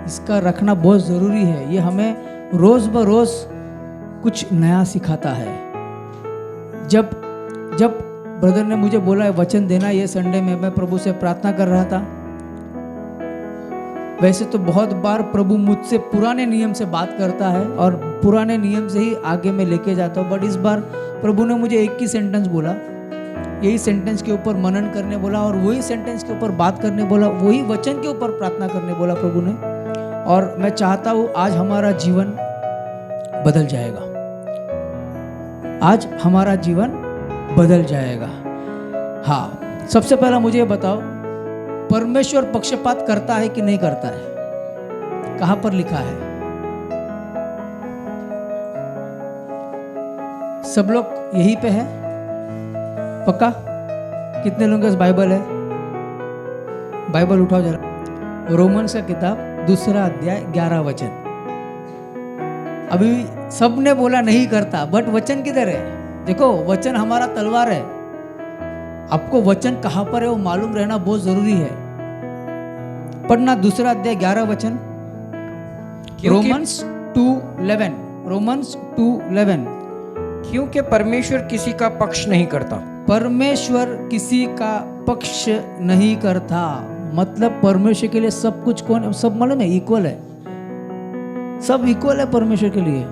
इसका रखना बहुत ज़रूरी है। ये हमें रोज़ ब रोज़ कुछ नया सिखाता है। जब ब्रदर ने मुझे बोला वचन देना, ये संडे में मैं प्रभु से प्रार्थना कर रहा था। वैसे तो बहुत बार प्रभु मुझसे पुराने नियम से बात करता है और पुराने नियम से ही आगे मैं लेके जाता हूँ, बट इस बार प्रभु ने मुझे एक ही सेंटेंस बोला, यही सेंटेंस के ऊपर मनन करने बोला और वही सेंटेंस के ऊपर बात करने बोला, वही वचन के ऊपर प्रार्थना करने बोला प्रभु ने। और मैं चाहता हूँ आज हमारा जीवन बदल जाएगा, आज हमारा जीवन बदल जाएगा। हाँ, सबसे पहला मुझे ये बताओ, परमेश्वर पक्षपात करता है कि नहीं करता है? कहां पर लिखा है? सब लोग यहीं पे है? पक्का? कितने लोगों के पास बाइबल है? बाइबल उठाओ जरा। रोमन्स का किताब 2 अध्याय 11 वचन। अभी सबने बोला नहीं करता, बट वचन किधर है? देखो, वचन हमारा तलवार है। आपको वचन कहां पर है वो मालूम रहना बहुत जरूरी है। पढ़ना 2 अध्याय 11 वचन, रोमन्स 2:11। रोमन्स 2:11। क्योंकि परमेश्वर किसी का पक्ष नहीं करता। परमेश्वर किसी का पक्ष नहीं करता, मतलब परमेश्वर के लिए सब कुछ कौन है? सब मालूम है, इक्वल है, सब इक्वल है परमेश्वर के लिए।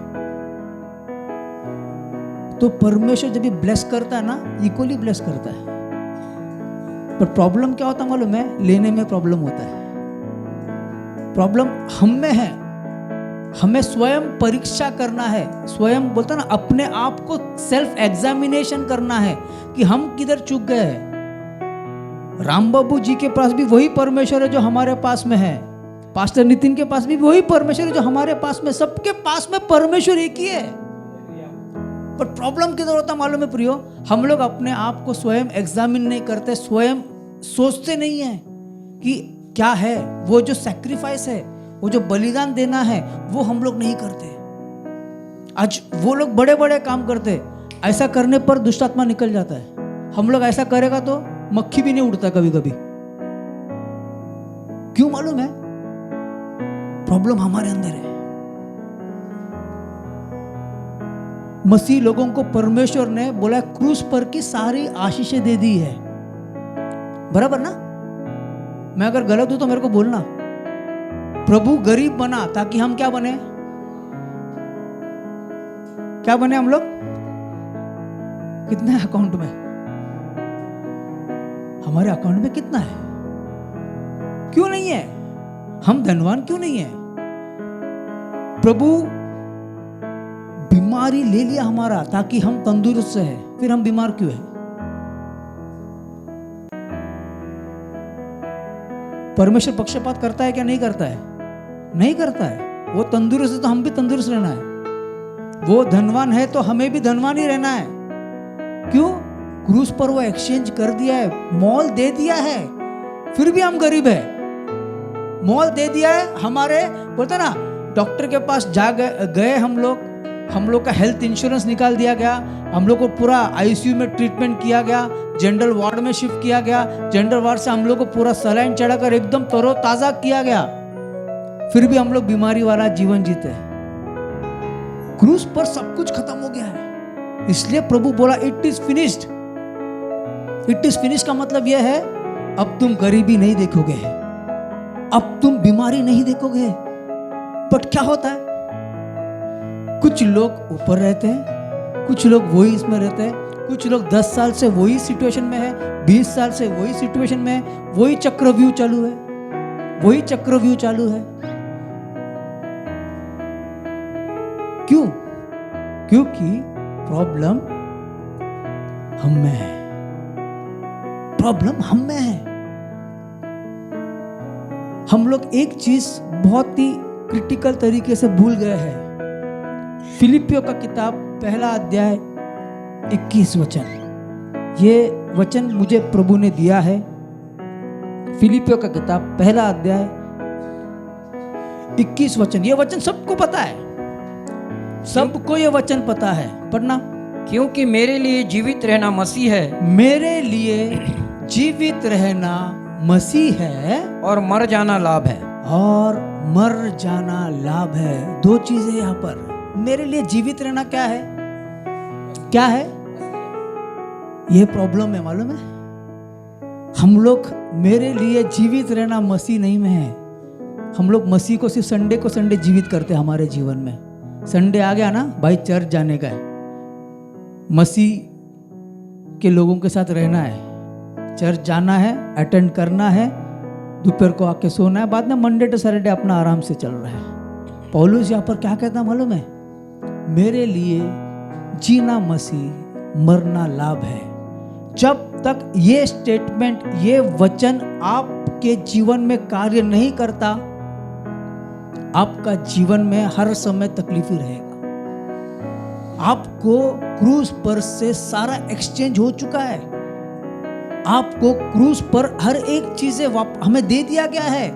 तो परमेश्वर जब भी ब्लेस करता है ना, इक्वली ब्लेस करता है। पर प्रॉब्लम क्या होता है मालूम है? लेने में प्रॉब्लम होता है। प्रॉब्लम हम में है, हमें स्वयं परीक्षा करना है, स्वयं बोलता ना, अपने आप को सेल्फ एग्जामिनेशन करना है कि हम किधर चूक गए हैं। राम बाबू जी के पास भी वही परमेश्वर है जो हमारे पास में है, पास्टर नितिन के पास भी वही परमेश्वर है जो हमारे पास में, सबके पास में परमेश्वर एक ही है। पर प्रॉब्लम किधर होता मालूम है प्रियो? हम लोग अपने आप को स्वयं एग्जामिन नहीं करते, स्वयं सोचते नहीं है कि क्या है वो जो सैक्रिफाइस है, वो जो बलिदान देना है, वो हम लोग नहीं करते। आज वो लोग बड़े बड़े काम करते, ऐसा करने पर दुष्ट आत्मा निकल जाता है। हम लोग ऐसा करेगा तो मक्खी भी नहीं उड़ता कभी कभी। क्यों मालूम है? प्रॉब्लम हमारे अंदर है। मसीह लोगों को परमेश्वर ने बोला क्रूस पर की सारी आशीषें दे दी है, बराबर ना? मैं अगर गलत हूं तो मेरे को बोलना। प्रभु गरीब बना ताकि हम क्या बने? क्या बने हम लोग? कितने अकाउंट में? हमारे अकाउंट में कितना है? क्यों नहीं है? हम धनवान क्यों नहीं है? प्रभु बीमारी ले लिया हमारा ताकि हम तंदुरुस्त है, फिर हम बीमार क्यों है? परमेश्वर पक्षपात करता है क्या? नहीं करता है, नहीं करता है। वो तंदुरुस्त है तो हम भी तंदुरुस्त रहना है, वो धनवान है तो हमें भी धनवान ही रहना है। क्यों? क्रूस पर वो एक्सचेंज कर दिया है, मॉल दे दिया है, फिर भी हम गरीब है। मॉल दे दिया है हमारे, बोलते ना, डॉक्टर के पास जा गए हम लोग का हेल्थ इंश्योरेंस निकाल दिया गया, हम लोग को पूरा आईसीयू में ट्रीटमेंट किया गया, जनरल वार्ड में शिफ्ट किया गया, जनरल वार्ड से हम लोग को पूरा सलाइन चढ़ाकर एकदम तरोताजा किया गया, फिर भी हम लोग बीमारी वाला जीवन जीते हैं। क्रूस पर सब कुछ खत्म हो गया है, इसलिए प्रभु बोला it is finished. It is finished का मतलब यह है, अब तुम गरीबी नहीं देखोगे, अब तुम बीमारी नहीं देखोगे। बट क्या होता है, कुछ लोग ऊपर रहते हैं, कुछ लोग वही इसमें रहते हैं, कुछ लोग 10 साल से वही सिचुएशन में है, 20 साल से वही सिचुएशन में है, वही चक्रव्यूह चालू है, वही चक्रव्यूह चालू है। क्यों? क्योंकि प्रॉब्लम हम में है, प्रॉब्लम हम में है। हम लोग एक चीज बहुत ही क्रिटिकल तरीके से भूल गए हैं। फिलिपियों का किताब 1 अध्याय 21 वचन, ये वचन मुझे प्रभु ने दिया है। फिलिपियों का किताब 1 अध्याय 21 वचन, ये वचन सबको पता है, सबको ये वचन पता है। पढ़ना। क्योंकि मेरे लिए जीवित रहना मसीह है, मेरे लिए जीवित रहना मसीह है और मर जाना लाभ है। और मर जाना लाभ है। दो चीजें यहां पर। मेरे लिए जीवित रहना क्या है? क्या है? ये प्रॉब्लम है, मालूम है? हम लोग, मेरे लिए जीवित रहना मसीह नहीं में है। हम लोग मसीह को सिर्फ संडे को संडे जीवित करते हैं हमारे जीवन में। संडे आ गया ना भाई, चर्च जाने का है, मसीह के लोगों के साथ रहना है, चर्च जाना है, अटेंड करना है, दोपहर को आके सोना है, बाद में मंडे टू सैटरडे अपना आराम से चल रहा है। पौलुस यहाँ पर क्या कहता मालूम है? मेरे लिए जीना मसीह, मरना लाभ है। जब तक ये स्टेटमेंट, ये वचन आपके जीवन में कार्य नहीं करता, आपका जीवन में हर समय तकलीफ ही रहेगा। आपको क्रूज पर से सारा एक्सचेंज हो चुका है। आपको क्रूज पर हर एक चीजें हमें दे दिया गया है,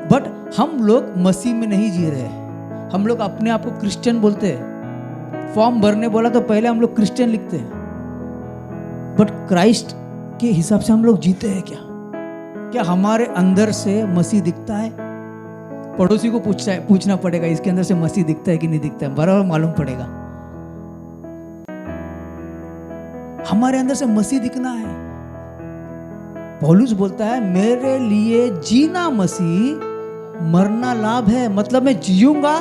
बट हम लोग मसीह में नहीं जी रहे। हम लोग अपने आप को क्रिश्चियन बोलते हैं। फॉर्म भरने बोला तो पहले हम लोग क्रिश्चियन लिखते हैं, बट क्राइस्ट के हिसाब से हम लोग जीते हैं क्या? क्या हमारे अंदर से मसीह दिखता है? पड़ोसी को पूछना पड़ेगा, इसके अंदर से मसीह दिखता है कि नहीं दिखता है, बराबर मालूम पड़ेगा। हमारे अंदर से मसीह दिखना है। पौलुस बोलता है मेरे लिए जीना मसीह, मरना लाभ है। मतलब मैं जीऊंगा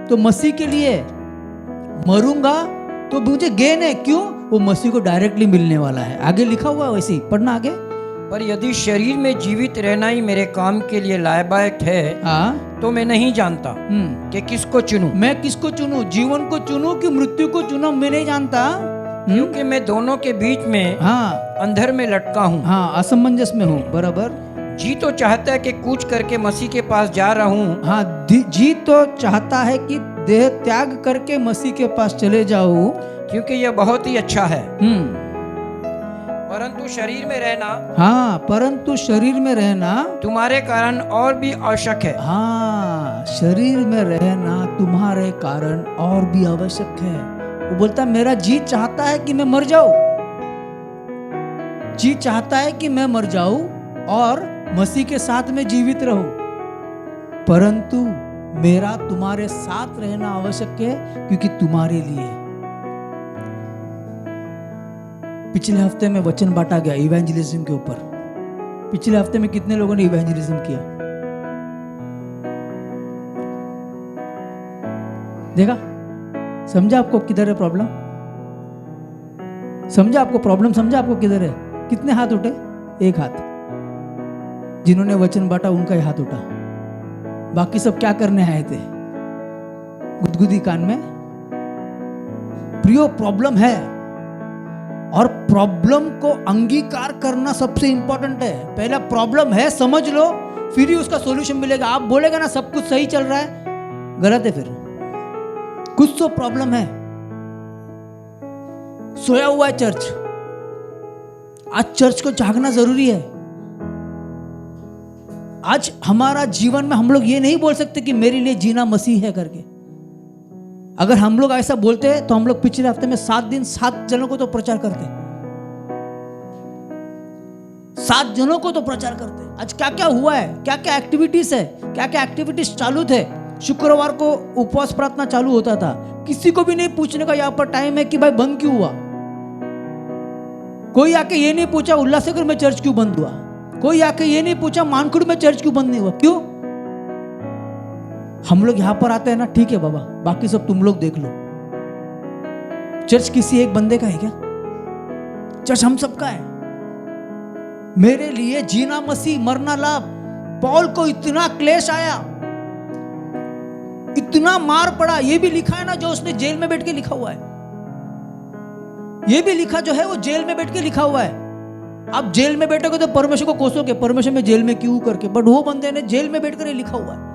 तो मसीह के लिए, मरूंगा तो मुझे गेन है। क्यों? वो मसीह को डायरेक्टली मिलने वाला है। आगे लिखा हुआ है, वैसे ही पढ़ना आगे। पर यदि शरीर में जीवित रहना ही मेरे काम के लिए लायक है, तो मैं नहीं जानता कि किसको चुनूं। मैं किसको चुनूं? जीवन को चुनूं कि मृत्यु को चुनूं? मैं नहीं जानता, क्योंकि मैं दोनों के बीच में अंधर में लटका हूँ। असमंजस में हूँ। बराबर। जी तो चाहता है कि कूच करके मसीह के पास जा रहा हूँ। जी तो चाहता है कि देह त्याग करके मसीह के पास चले जाऊं, क्योंकि यह बहुत ही अच्छा है। परंतु शरीर में रहना, परंतु शरीर में रहना तुम्हारे कारण और भी आवश्यक है। शरीर में रहना तुम्हारे कारण और भी आवश्यक है। वो बोलता मेरा जी चाहता है कि मैं मर जाऊं, जी चाहता है कि मैं मर जाऊं और मसीह के साथ में जीवित रहूं, परंतु मेरा तुम्हारे साथ रहना आवश्यक है, क्योंकि तुम्हारे लिए। पिछले हफ्ते में वचन बांटा गया इवेंजलिज्म के ऊपर। पिछले हफ्ते में कितने लोगों ने इवेंजलिज्म किया? देखा? समझा आपको किधर है प्रॉब्लम? समझा आपको प्रॉब्लम? समझा आपको किधर है? कितने हाथ उठे? एक हाथ। जिन्होंने वचन बांटा उनका ही हाथ उठा। बाकी सब क्या करने आए थे? गुदगुदी कान में। प्रियो, प्रॉब्लम है और प्रॉब्लम को अंगीकार करना सबसे इंपॉर्टेंट है। पहला प्रॉब्लम है, समझ लो, फिर ही उसका सॉल्यूशन मिलेगा। आप बोलेगा ना सब कुछ सही चल रहा है, गलत है। फिर कुछ तो प्रॉब्लम है। सोया हुआ है चर्च। आज चर्च को जागना जरूरी है। आज हमारा जीवन में हम लोग ये नहीं बोल सकते कि मेरे लिए जीना मसीह है करके। अगर हम लोग ऐसा बोलते हैं तो हम लोग पिछले हफ्ते में 7 दिन 7 जनों को तो प्रचार करते, 7 जनों को तो प्रचार करते। आज क्या क्या हुआ है, क्या क्या एक्टिविटीज है, क्या क्या एक्टिविटीज चालू थे। शुक्रवार को उपवास प्रार्थना चालू होता था। किसी को भी नहीं पूछने का यहाँ पर टाइम है कि भाई बंद क्यों हुआ। कोई आके ये नहीं पूछा उल्लासनगर में चर्च क्यों बंद हुआ। कोई आके ये नहीं पूछा मानकुड़ में चर्च क्यों बंद नहीं हुआ। क्यों? हम लोग यहां पर आते हैं ना, ठीक है बाबा, बाकी सब तुम लोग देख लो। चर्च किसी एक बंदे का है क्या? चर्च हम सबका है। मेरे लिए जीना मसीह, मरना लाभ। पौल को इतना क्लेश आया, इतना मार पड़ा। ये भी लिखा है ना, जो उसने जेल में बैठ के लिखा हुआ है। ये भी लिखा जो है वो जेल में बैठ के लिखा हुआ है। आप जेल में बैठोगे तो परमेश्वर को कोसोगे, परमेश्वर में जेल में क्यों करके, बट वो बंदे ने जेल में बैठकर ये लिखा हुआ है।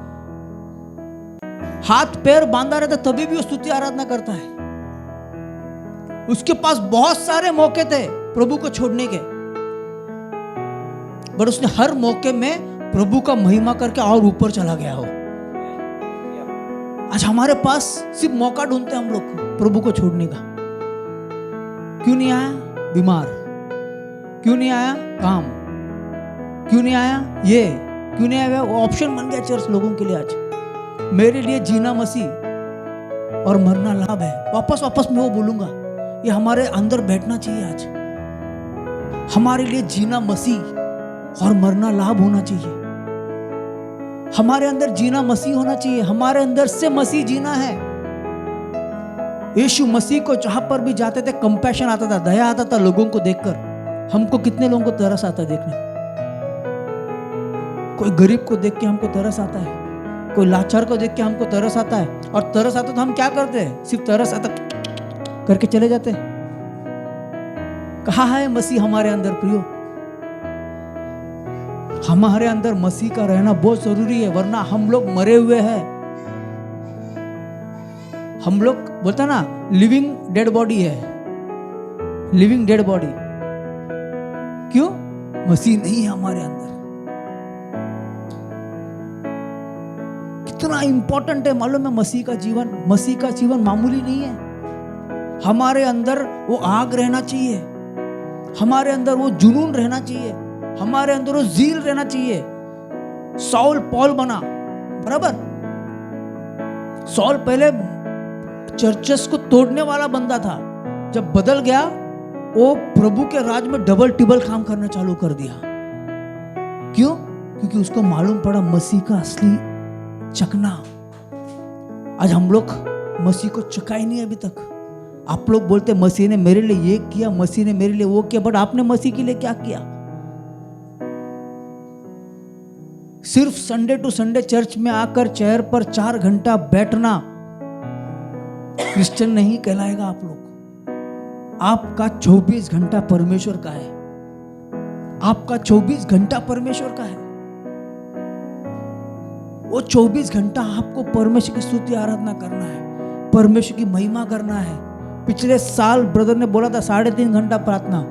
हाथ पैर बांधा रहता तभी भी वो स्तुति आराधना करता है। उसके पास बहुत सारे मौके थे प्रभु को छोड़ने के, पर उसने हर मौके में प्रभु का महिमा करके और ऊपर चला गया हो। आज हमारे पास सिर्फ मौका ढूंढते हैं हम लोग प्रभु को छोड़ने का। क्यों नहीं आया? बीमार। क्यों नहीं आया? काम। क्यों नहीं आया? ये क्यों नहीं आया? वो ऑप्शन बन गया चर्च लोगों के लिए आज। मेरे लिए जीना मसीह और मरना लाभ है। वापस वापस मैं वो बोलूंगा, ये हमारे अंदर बैठना चाहिए आज। हमारे लिए जीना मसीह और मरना लाभ होना चाहिए। हमारे अंदर जीना मसीह होना चाहिए, हमारे अंदर से मसीह जीना है। यीशु मसीह को जहां पर भी जाते थे कंपैशन आता था, दया आता था लोगों को देखकर। हमको कितने लोगों को तरस आता है देखने, कोई गरीब को देख के हमको तरस आता है, कोई लाचार को देख के हमको तरस आता है। और तरस आता तो हम क्या करते हैं? सिर्फ तरस आता करके चले जाते हैं। कहाँ है मसीह हमारे अंदर प्रियो? हमारे अंदर मसीह का रहना बहुत जरूरी है, वरना हम लोग मरे हुए हैं। हम लोग बोलता ना लिविंग डेड बॉडी है, लिविंग डेड बॉडी। क्यों? मसीह नहीं है हमारे अंदर। कितना इंपॉर्टेंट है मालूम है मसीह का जीवन? मसीह का जीवन मामूली नहीं है। हमारे अंदर वो आग रहना चाहिए, हमारे अंदर वो जुनून रहना चाहिए, हमारे अंदर वो जील रहना चाहिए। सॉल पॉल बना, बराबर। सॉल पहले चर्चेस को तोड़ने वाला बंदा था, जब बदल गया वो प्रभु के राज में डबल टिबल काम करना चालू कर दिया। क्यों? क्योंकि उसको मालूम पड़ा मसीह का असली चकना। आज हम लोग मसीह को चखा ही नहीं अभी तक। आप लोग बोलते मसीह ने मेरे लिए ये किया, मसीह ने मेरे लिए वो किया, बट आपने मसीह के लिए क्या किया? सिर्फ संडे टू संडे चर्च में आकर चेयर पर 4 घंटा बैठना क्रिश्चियन नहीं कहलाएगा। आप लोग, आपका 24 घंटा परमेश्वर का है, आपका 24 घंटा परमेश्वर का है। वो 24 घंटा आपको परमेश्वर की स्तुति आराधना करना है, परमेश्वर की महिमा करना है। पिछले साल ब्रदर ने बोला था 3.5 घंटा प्रार्थना।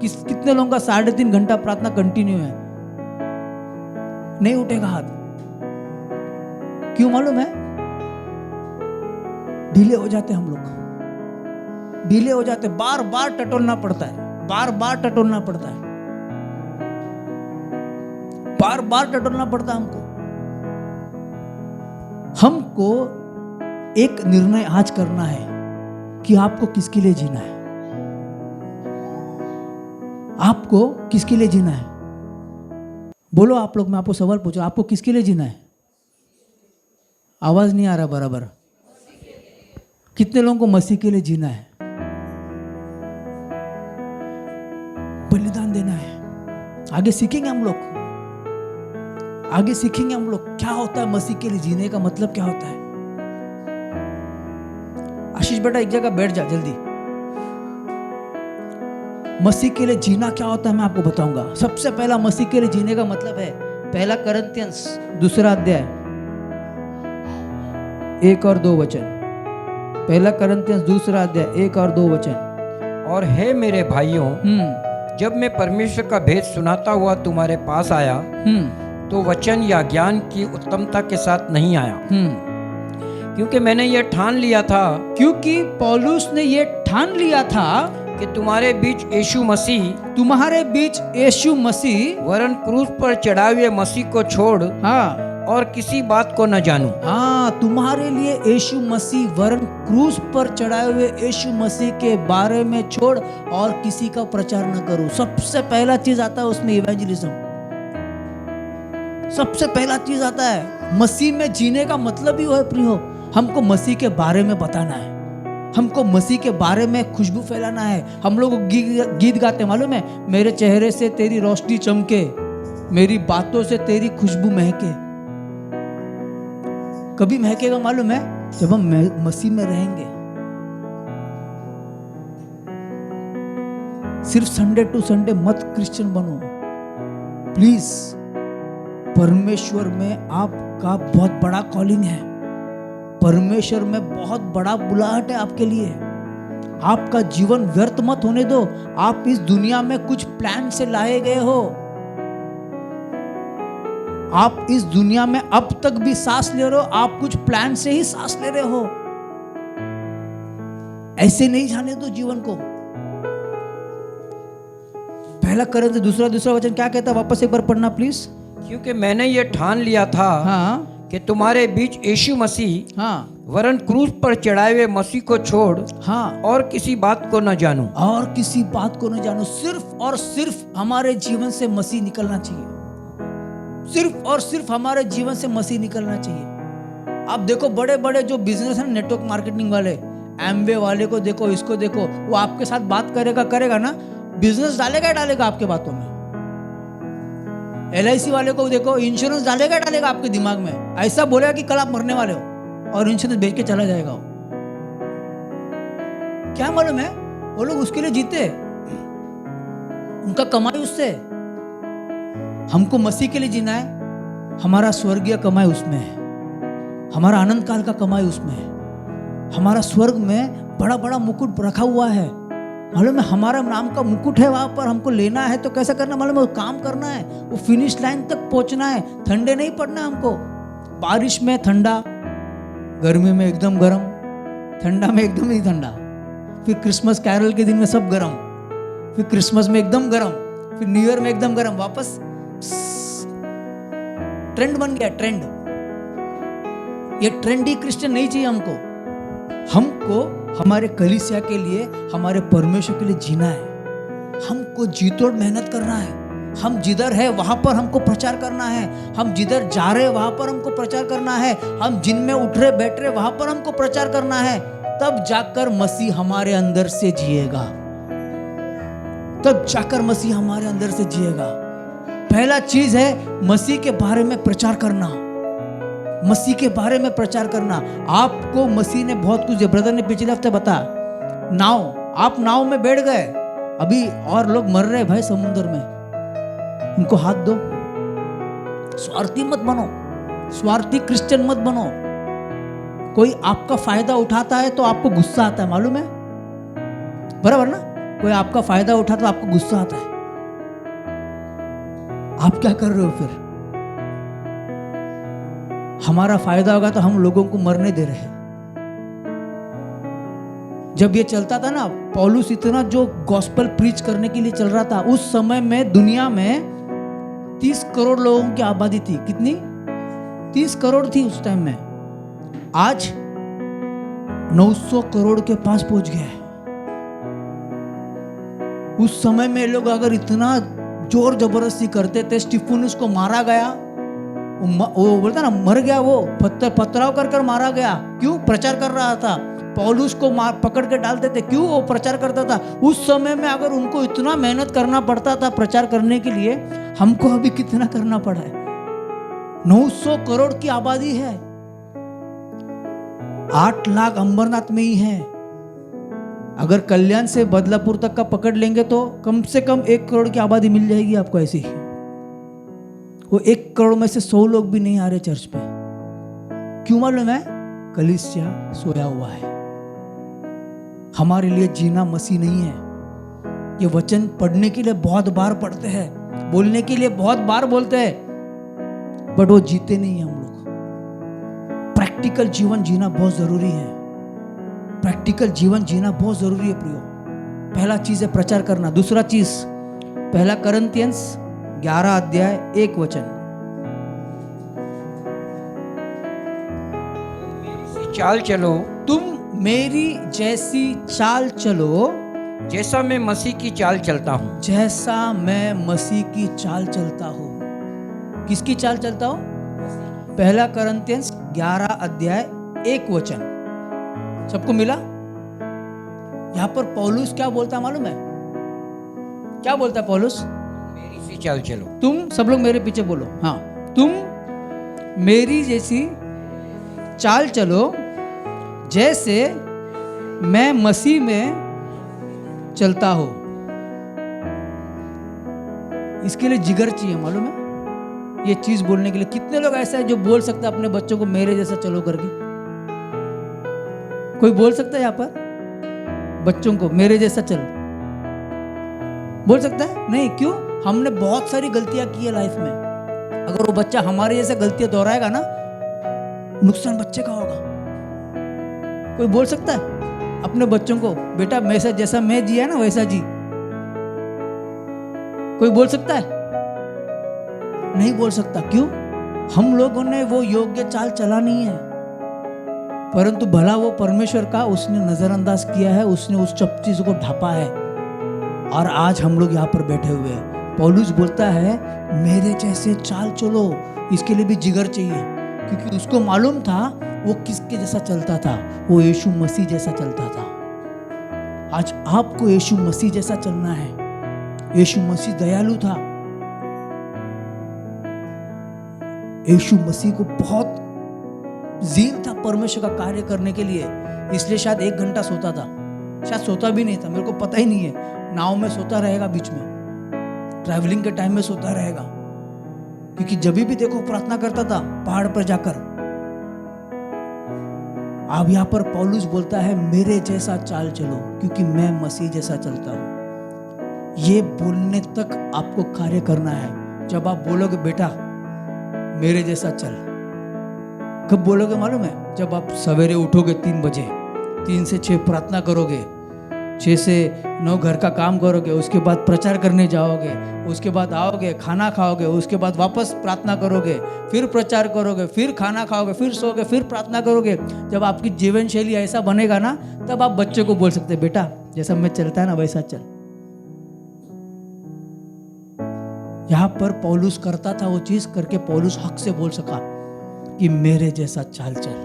कितने लोगों का 3.5 घंटा प्रार्थना कंटिन्यू है? नहीं उठेगा हाथ। क्यों मालूम है? ढीले हो जाते हम लोग, ढीले हो जाते, बार बार टटोलना पड़ता है, बार बार टटोलना पड़ता है, बार बार टटोलना पड़ता है हमको। हमको एक निर्णय आज करना है कि आपको किसके लिए जीना है। आपको किसके लिए जीना है? बोलो आप लोग, मैं आपको सवाल पूछूं, आपको किसके लिए जीना है? आवाज नहीं आ रहा बराबर। कितने लोगों को मसीह के लिए जीना है? बलिदान देना है। आगे सीखेंगे हम लोग, आगे सीखेंगे हम लोग क्या होता है मसीह के लिए जीने का मतलब क्या होता है। आशीष बेटा एक जगह बैठ जा जल्दी। मसीह के लिए जीना क्या होता है मैं आपको बताऊंगा। सबसे पहला मसीह के लिए जीने का मतलब है 1 कुरिन्थियंस 2 अध्याय 1 और 2 वचन। 1 कुरिन्थियंस 2 अध्याय 1 और 2 वचन। और हे मेरे भाइयों, जब मैं परमेश्वर का भेद सुनाता हुआ तुम्हारे पास आया तो वचन या ज्ञान की उत्तमता के साथ नहीं आया, क्योंकि मैंने ये ठान लिया था, क्योंकि पौलुस ने ये ठान लिया था कि तुम्हारे बीच यीशु मसीह, तुम्हारे बीच यीशु मसीह वरन क्रूस पर चढ़ाए हुए मसीह को छोड़ और किसी बात को न जानूं। तुम्हारे लिए यीशु मसीह वरन क्रूस पर चढ़ाए हुए यीशु मसीह के बारे में छोड़ और किसी का प्रचार न करो। सबसे पहला चीज आता है उसमें इवेंजलिज्म। सबसे पहला चीज आता है मसीह में जीने का मतलब ही वो है प्रियो, हमको मसीह के बारे में बताना है, हमको मसीह के बारे में खुशबू फैलाना है। हम लोग गीत गाते मालूम है, मेरे चेहरे से तेरी रोशनी चमके, मेरी बातों से तेरी खुशबू महके। कभी महकेगा मालूम है? जब हम मसीह में रहेंगे। सिर्फ संडे टू संडे मत क्रिश्चियन बनो प्लीज। परमेश्वर में आपका बहुत बड़ा कॉलिंग है, परमेश्वर में बहुत बड़ा बुलाहट है आपके लिए। आपका जीवन व्यर्थ मत होने दो। आप इस दुनिया में कुछ प्लान से लाए गए हो। आप इस दुनिया में अब तक भी सांस ले रहे हो, आप कुछ प्लान से ही सांस ले रहे हो। ऐसे नहीं जाने दो जीवन को। 1 कुरिन्थियंस 2 वचन क्या कहता है? वापस एक बार पढ़ना प्लीज। क्योंकि मैंने ये ठान लिया था कि तुम्हारे बीच यीशु मसीह हाँ वरन क्रूस पर चढ़ाए हुए मसीह को छोड़ हाँ और किसी बात को न जानूं। और किसी बात को न जानो, सिर्फ और सिर्फ हमारे जीवन से मसीह निकलना चाहिए। सिर्फ और सिर्फ हमारे जीवन से मसीह निकलना चाहिए। आप देखो बड़े बड़े जो बिजनेस है, नेटवर्क मार्केटिंग वाले, एमवे वाले को देखो, इसको देखो, वो आपके साथ बात करेगा ना, बिजनेस डालेगा आपके बातों में। LIC वाले को देखो, इंश्योरेंस डालेगा आपके दिमाग में। ऐसा बोलेगा कि कल आप मरने वाले हो, और इंश्योरेंस बेच के चला जाएगा वो। क्या मालूम है, वो लोग उसके लिए जीते, उनका कमाई उससे। हमको मसीह के लिए जीना है। हमारा स्वर्गीय कमाई उसमें है, हमारा आनंद काल का कमाई उसमें है। हमारा स्वर्ग में बड़ा बड़ा मुकुट रखा हुआ है, मालूम है, हमारा नाम का मुकुट है वहां पर। हमको लेना है तो कैसा करना मालूम है, काम करना है, वो फिनिश लाइन तक पहुंचना है। ठंडे नहीं पड़ना हमको। बारिश में ठंडा, गर्मी में एकदम गर्म, ठंडा में एकदम नहीं ठंडा, फिर क्रिसमस कैरल के दिन में सब गर्म, फिर क्रिसमस में एकदम गर्म, फिर न्यू ईयर में एकदम गर्म, वापस ट्रेंड बन गया, ट्रेंड। ये ट्रेंडी क्रिश्चियन नहीं चाहिए हमको। हमको हमारे कलीसिया के लिए, हमारे परमेश्वर के लिए जीना है। हमको जीतोड़ मेहनत करना है। हम जिधर है वहां पर हमको प्रचार करना है। हम जिधर जा रहे वहां पर हमको प्रचार करना है। हम जिन में उठ रहे बैठ रहे वहां पर हमको प्रचार करना है। तब जाकर मसीह हमारे अंदर से जिएगा, तब जाकर मसीह हमारे अंदर से जिएगा। पहला चीज है मसीह के बारे में प्रचार करना, मसीह के बारे में प्रचार करना। आपको मसीह ने बहुत कुछ, ब्रदर ने पिछले हफ्ते बताया, नाव, आप नाव में बैठ गए, अभी और लोग मर रहे भाई समुद्र में, उनको हाथ दो। स्वार्थी मत बनो, स्वार्थी क्रिश्चियन मत बनो। कोई आपका फायदा उठाता है तो आपको गुस्सा आता है, मालूम है, बराबर ना? कोई आपका फायदा उठाता तो आपको गुस्सा आता है। आप क्या कर रहे हो फिर? हमारा फायदा होगा तो हम लोगों को मरने दे रहे हैं। जब ये चलता था ना, पौलुस इतना जो गॉस्पेल प्रीच करने के लिए चल रहा था, उस समय में दुनिया में 30 करोड़ लोगों की आबादी थी। कितनी? 30 करोड़ थी उस टाइम में। आज 900 करोड़ के पास पहुंच गया है। उस समय में लोग अगर इतना जोर जबरदस्ती करते थे, स्टीफनुस को मारा गया, वो बोलता ना मर गया, वो पथराव कर मारा गया। क्यों? प्रचार कर रहा था। पौलुस को पकड़ के डालते थे, क्यों? वो प्रचार करता था। उस समय में अगर उनको इतना मेहनत करना पड़ता था प्रचार करने के लिए, हमको अभी कितना करना पड़ा है? 900 करोड़ की आबादी है, 8 लाख अंबरनाथ में ही है। अगर कल्याण से बदलापुर तक का पकड़ लेंगे तो कम से कम 1 करोड़ की आबादी मिल जाएगी आपको ऐसे ही। वो 1 करोड़ में से 100 लोग भी नहीं आ रहे चर्च पे। क्यों मालूम है? कलीसिया सोया हुआ है। हमारे लिए जीना मसीह नहीं है। ये वचन पढ़ने के लिए बहुत बार पढ़ते हैं, बोलने के लिए बहुत बार बोलते हैं, बट वो जीते नहीं है हम लोग। प्रैक्टिकल जीवन जीना बहुत जरूरी है। प्रैक्टिकल जीवन जीना बहुत जरूरी है प्रियो। पहला चीज है प्रचार करना। दूसरा चीज, 1 कोरिन्थियंस 11 अध्याय 1 वचन। चाल चलो, तुम मेरी जैसी चाल चलो, जैसा मैं मसीह की चाल चलता हूं। जैसा मैं मसीह की चाल चलता हूं। किसकी चाल चलता हूं? 1 कोरिन्थियंस 11 अध्याय 1 वचन। सबको मिला? यहां पर पौलुस क्या बोलता है मालूम है? क्या बोलता है पौलुस? मेरी सी चाल चलो। तुम सब लोग मेरे पीछे बोलो, हाँ, तुम मेरी जैसी चाल चलो, जैसे मैं मसीह में चलता हूं। इसके लिए जिगर चाहिए, मालूम है? ये चीज बोलने के लिए कितने लोग ऐसे हैं जो बोल सकते हैं अपने बच्चों को मेरे जैसा चलो करके? कोई बोल सकता है यहाँ पर बच्चों को मेरे जैसा चल? बोल सकता है? नहीं। क्यों? हमने बहुत सारी गलतियां की है लाइफ में। अगर वो बच्चा हमारे जैसे गलतियां दोहराएगा ना, नुकसान बच्चे का होगा। कोई बोल सकता है अपने बच्चों को, बेटा मैं जैसा मैं जिया ना वैसा जी? कोई बोल सकता है? नहीं बोल सकता। क्यों? हम लोगों ने वो योग्य चाल चला नहीं है, परंतु भला वो परमेश्वर का उसने नजरअंदाज किया है, उसने उस सब चीज को ढापा है और आज हम लोग यहाँ पर बैठे हुए हैं। पौलुस बोलता है मेरे जैसे चाल चलो। इसके लिए भी जिगर चाहिए, क्योंकि उसको मालूम था वो किसके जैसा चलता था, वो यीशु मसीह जैसा चलता था। आज आपको यीशु मसीह जैसा चलना है। यीशु मसीह दयालु था, यीशु मसीह को बहुत ज़ील था परमेश्वर का कार्य करने के लिए, इसलिए शायद 1 घंटा सोता था, शायद सोता भी नहीं था, मेरे को पता ही नहीं है। नाव में सोता रहेगा, बीच में ट्रैवलिंग के टाइम में सोता रहेगा, क्योंकि जब भी देखो प्रार्थना करता था पहाड़ पर जाकर। अब यहाँ पर पौलुस बोलता है मेरे जैसा चाल चलो, क्योंकि मैं मसीह जैसा चलता हूं। ये बोलने तक आपको कार्य करना है। जब आप बोलोगे बेटा मेरे जैसा चल, कब बोलोगे मालूम है? जब आप सवेरे उठोगे 3 बजे, 3 से 6 प्रार्थना करोगे, 6 से 9 घर का काम करोगे, उसके बाद प्रचार करने जाओगे, उसके बाद आओगे खाना खाओगे, उसके बाद वापस प्रार्थना करोगे, फिर प्रचार करोगे, फिर खाना खाओगे, फिर सोओगे, फिर प्रार्थना करोगे। जब आपकी जीवन शैली ऐसा बनेगा ना, तब आप बच्चे को बोल सकते बेटा जैसा मैं चलता है ना वैसा चल। यहाँ पर पौलुस करता था वो चीज, करके पौलुस हक से बोल सका कि मेरे जैसा चाल चल।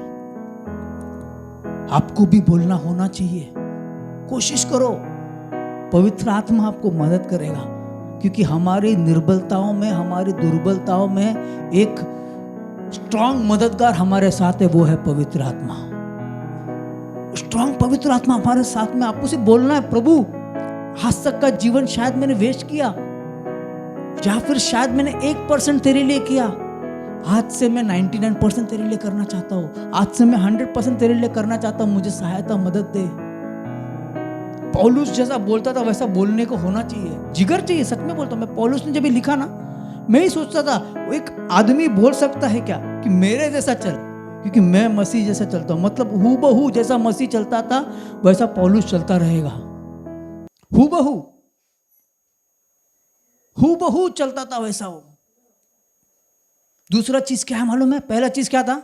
आपको भी बोलना होना चाहिए। कोशिश करो, पवित्र आत्मा आपको मदद करेगा, क्योंकि हमारी निर्बलताओं में, हमारी दुर्बलताओं में एक स्ट्रांग मददगार हमारे साथ है, वो है पवित्र आत्मा। स्ट्रांग पवित्र आत्मा हमारे साथ में। आपको सिर्फ बोलना है प्रभु आज तक का जीवन शायद मैंने वेस्ट किया, या फिर शायद मैंने 1% तेरे लिए किया, आज से मैं 99% तेरे लिए करना चाहता हूँ, आज से मैं 100% तेरे लिए करना चाहता हूँ, मुझे सहायता मदद दे। पौलुस जैसा बोलता था वैसा बोलने को होना चाहिए, जिगर चाहिए। सच में बोलता हूँ मैं, पौलुस ने जब ये लिखा ना, मैं ही सोचता था वो एक आदमी बोल सकता है क्या कि मेरे जैसा चल, क्योंकि मैं मसीह जैसा चलता हूँ। मतलब हूबहू जैसा मसीह चलता था वैसा पौलुस चलता रहेगा। हूबहू चलता था वैसा वो। दूसरा चीज क्या है मालूम है? पहला चीज क्या था?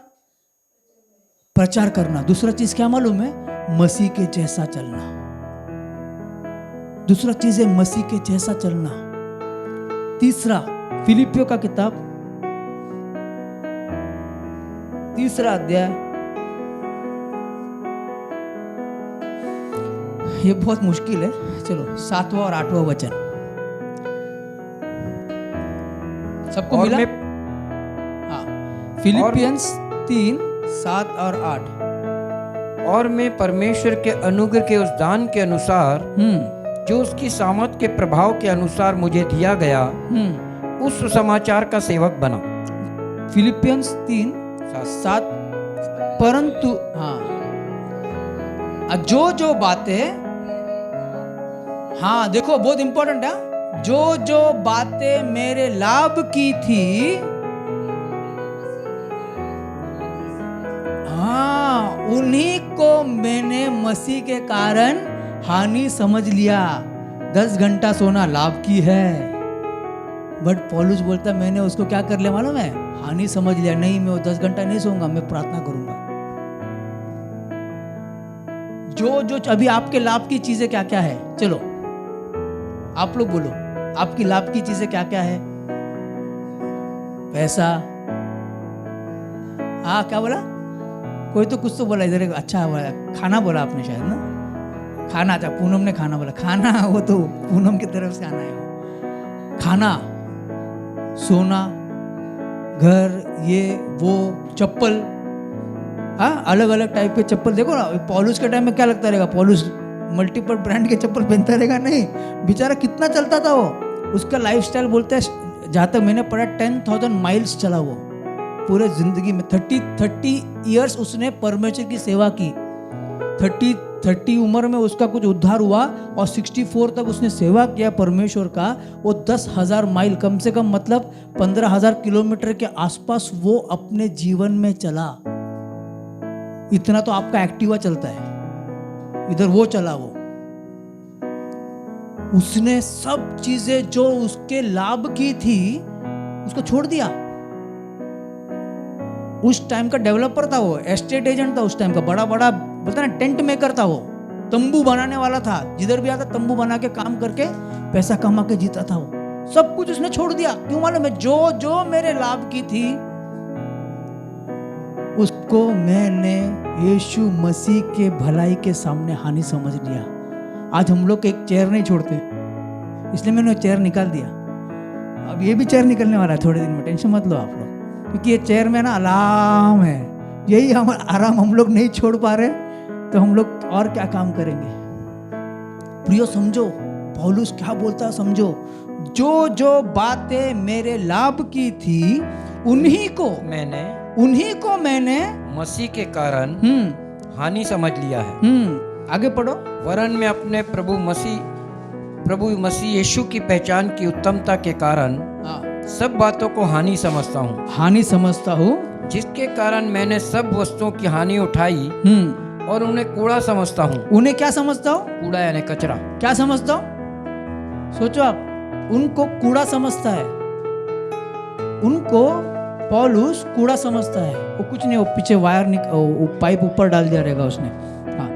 प्रचार करना। दूसरा चीज क्या मालूम है? मसीह के जैसा चलना। दूसरा चीज है मसीह के जैसा चलना। तीसरा, फिलिपियों का किताब 3 अध्याय, ये बहुत मुश्किल है, चलो 7वां और 8वां वचन सबको मिला? हाँ, फिलिपियंस 3, 7 और 8। और मैं परमेश्वर के अनुग्रह के उस दान के अनुसार जो उसकी सामर्थ के प्रभाव के अनुसार मुझे दिया गया, उस सुसमाचार का सेवक बना। फिलिपियंस 3, 7। परंतु हाँ, जो बातें, हाँ देखो बहुत इंपॉर्टेंट है, जो बातें मेरे लाभ की थी, हाँ उन्हीं को मैंने मसीह के कारण हानि समझ लिया। 10 घंटा सोना लाभ की है, बट पौलुस बोलता मैंने उसको क्या कर लिया मालूम है? हानि समझ लिया। नहीं, मैं वो 10 घंटा नहीं सोऊंगा, मैं प्रार्थना करूंगा। जो अभी आपके लाभ की चीजें क्या क्या है, चलो आप लोग बोलो, आपकी लाभ की चीजें क्या क्या है? पैसा, हाँ क्या बोला? कोई तो कुछ तो बोला इधर, अच्छा बोला, खाना बोला आपने शायद ना, खाना था, पूनम ने खाना बोला। खाना वो तो पूनम की तरफ से आना है। खाना, सोना, घर, ये वो, चप्पल, हाँ अलग अलग टाइप के चप्पल। देखो ना पौलुस के टाइम में क्या लगता रहेगा, पौलुस मल्टीपल ब्रांड के चप्पल पहनता रहेगा? नहीं, बेचारा कितना चलता था वो। उसका लाइफस्टाइल बोलता है, जहाँ तक मैंने पढ़ा 10,000 माइल्स चला वो पूरे जिंदगी में। 30 ईयर्स उसने परमेश्वर की सेवा की। 30 उम्र में उसका कुछ उद्धार हुआ और 64 तक उसने सेवा किया परमेश्वर का। वो 10,000 माइल, कम से कम मतलब 15,000 किलोमीटर के आसपास वो अपने जीवन में चला। इतना तो आपका एक्टिवा चलता है, इधर वो चला वो। उसने सब चीजें जो उसके लाभ की थी उसको छोड़ दिया। उस टाइम का डेवलपर था वो, एस्टेट एजेंट था उस टाइम का, बड़ा बड़ा बोलता ना टेंट मेकर था वो, तंबू बनाने वाला था, जिधर भी आता तंबू बना के काम करके पैसा कमा के जीता था वो। सब कुछ उसने छोड़ दिया, क्यों मालूम है? जो जो मेरे लाभ की थी उसको मैंने यीशु मसीह के भलाई के सामने हानि समझ लिया। आज हम लोग एक चेयर नहीं छोड़ते, इसलिए मैंने चेयर निकाल दिया। अब ये भी चेयर निकलने वाला है थोड़े दिन में, टेंशन मत लो आप लोग, क्योंकि ये चेयर में ना आराम है। यही हम आराम हम लोग नहीं छोड़ पा रहे, तो हम लोग और क्या काम करेंगे? प्रियो समझो, पौलुस क्या बोलता है समझो। जो जो बातें मेरे लाभ की थी उन्हीं को मैंने मसीह के कारण हानि समझ लिया है। आगे पढ़ो। वरन मैं अपने प्रभु मसीह यीशु की पहचान की उत्तमता के कारण सब बातों को हानि समझता हूँ, जिसके कारण मैंने सब वस्तुओं की हानि उठाई और उन्हें कूड़ा समझता हूँ। उन्हें क्या समझता हूँ? कूड़ा यानी कचरा। क्या समझता हूँ? सोचो आप, उनको कूड़ा समझता है, उनको पौलुस कूड़ा समझता है। वो कुछ नहीं, वो पीछे वायर वो पाइप ऊपर डाल दिया रहेगा उसने। हाँ,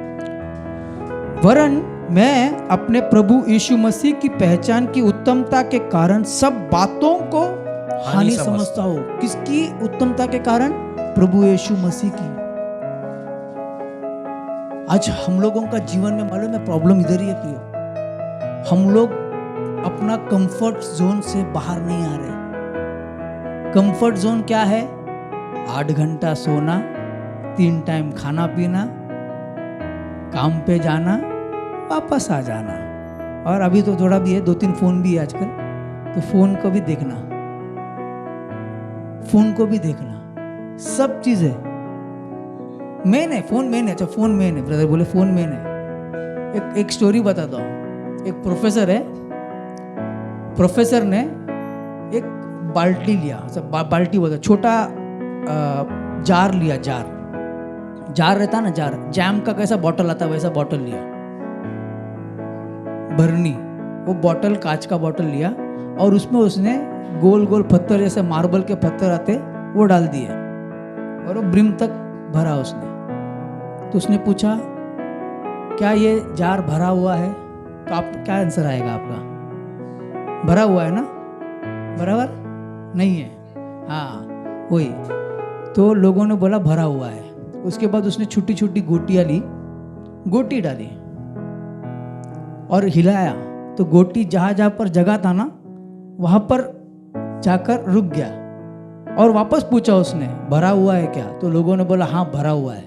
वरन मैं अपने प्रभु यीशु मसीह की पहचान की उत्तमता के कारण सब बातों को हानि समझता हूँ। किसकी उत्तमता के कारण? प्रभु यीशु मसीह की। आज हम लोगों का जीवन में मालूम है प्रॉब्लम इधर ही है प्रियो, हम लोग अपना कंफर्ट जोन से बाहर नहीं आ रहे। कंफर्ट जोन क्या है? 8 घंटा सोना, 3 टाइम खाना पीना, काम पे जाना, वापस आ जाना, और अभी तो थोड़ा भी है, 2-3 फोन भी है आजकल, तो फोन को भी देखना, सब चीजें मेन है। फोन मेन है, अच्छा फोन मेन है, ब्रदर बोले फोन मेन है। एक स्टोरी बताता हूँ। एक प्रोफेसर है, प्रोफेसर ने एक बाल्टी लिया, बाल्टी बोलता, छोटा जार लिया, जार रहता ना, जार जैम का कैसा बॉटल आता वैसा बॉटल लिया, भरनी, वो बॉटल कांच का बॉटल लिया, और उसमें उसने गोल गोल पत्थर जैसे मार्बल के पत्थर आते वो डाल दिए, और वो ब्रिम तक भरा उसने। तो उसने पूछा क्या ये जार भरा हुआ है? तो आप क्या आंसर आएगा आपका? भरा हुआ है ना, बराबर नहीं है? हाँ वही। तो लोगों ने बोला भरा हुआ है। उसके बाद उसने छोटी छोटी गोटी डाली और हिलाया, तो गोटी जहाँ जहाँ पर जगह था ना वहाँ पर जाकर रुक गया, और वापस पूछा उसने भरा हुआ है क्या? तो लोगों ने बोला हाँ भरा हुआ है।